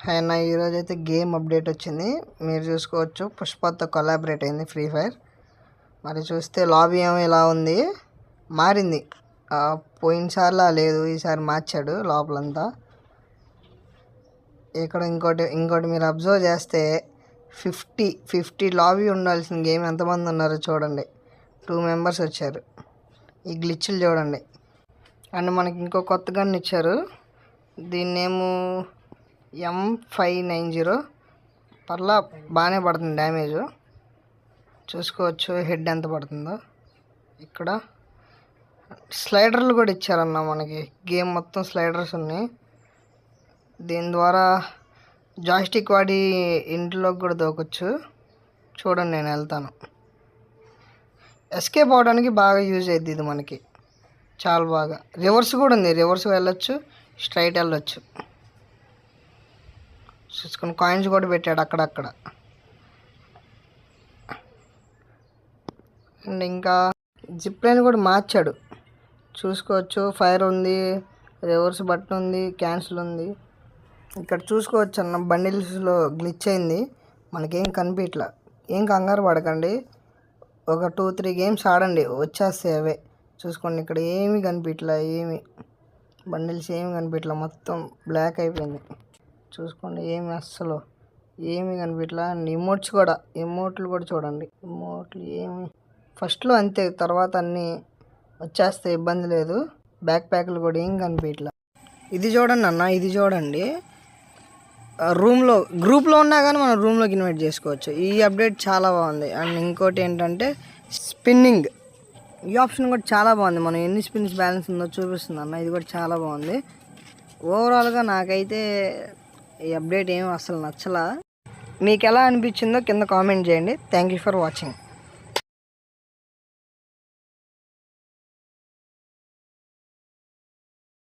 అయినా ఈరోజు అయితే గేమ్ అప్డేట్ వచ్చింది. మీరు చూసుకోవచ్చు, పుష్పతో కొలాబరేట్ అయింది ఫ్రీ ఫైర్. మరి చూస్తే లాబీ ఏమో ఇలా ఉంది, మారింది. పోయినసారిలా లేదు, ఈసారి మార్చాడు లోపలంతా. ఇక్కడ ఇంకోటి మీరు అబ్జర్వ్ చేస్తే 50 లాబీ ఉండాల్సిన గేమ్ ఎంతమంది ఉన్నారో చూడండి. 2 మెంబర్స్ వచ్చారు. ఈ గ్లిచ్లు చూడండి. అండ్ మనకి ఇంకో కొత్త గన్ ఇచ్చారు. దీన్నేమో M590. పర్లా బాగానే పడుతుంది డ్యామేజ్. చూసుకోవచ్చు హెడ్ ఎంత పడుతుందో. ఇక్కడ స్లైడర్లు కూడా ఇచ్చారన్న మనకి. గేమ్ మొత్తం స్లైడర్స్ ఉన్నాయి. దీని ద్వారా జాయ్స్టిక్ వాడి ఇంట్లోకి కూడా దూకొచ్చు. చూడండి, నేను వెళ్తాను. ఎస్కేప్ అవడానికి బాగా యూజ్ అయ్యిద్ది ఇది మనకి, చాలా బాగా. రివర్స్ కూడా ఉంది, రివర్స్ వెళ్ళొచ్చు, స్ట్రైట్ వెళ్ళొచ్చు. చూసుకొని కాయిన్స్ కూడా పెట్టాడు అక్కడక్కడ. అండ్ ఇంకా జిప్ లైన్ కూడా మార్చాడు. చూసుకోవచ్చు, ఫైర్ ఉంది, రివర్స్ బటన్ ఉంది, క్యాన్సిల్ ఉంది. ఇక్కడ చూసుకోవచ్చు అన్న, బండిల్స్లో గ్లిచ్ అయింది, మనకేం కనిపించట్లా. ఏం కంగారు పడకండి, ఒక 2-3 గేమ్స్ ఆడండి, వచ్చేస్తాయి అవే. చూసుకోండి, ఇక్కడ ఏమీ కనిపించట్లా, బండిల్స్ ఏమి కనిపించట్లా, మొత్తం బ్లాక్ అయిపోయింది. చూసుకోండి, అస్సలు ఏమీ కనిపించట్లా. అండ్ ఎమోట్లు కూడా చూడండి. ఎమోట్లు ఏమి ఫస్ట్లో అంతే, తర్వాత అన్నీ వచ్చేస్తాయి, ఇబ్బంది లేదు. బ్యాక్ ప్యాక్లు కూడా ఏం కనిపించట్లా. ఇది చూడండి అన్న, ఇది చూడండి. గ్రూప్లో ఉన్నా కానీ మనం రూమ్లోకి ఇన్వైట్ చేసుకోవచ్చు. ఈ అప్డేట్ చాలా బాగుంది. అండ్ ఇంకోటి ఏంటంటే స్పిన్నింగ్, ఈ ఆప్షన్ కూడా చాలా బాగుంది. మనం ఎన్ని స్పిన్స్ బ్యాలెన్స్ ఉందో చూపిస్తుంది అన్న, ఇది కూడా చాలా బాగుంది. ఓవరాల్గా నాకైతే ఈ అప్డేట్ ఏమీ అసలు నచ్చలా. మీకు ఎలా అనిపించిందో కింద కామెంట్ చేయండి. Thank you for watching.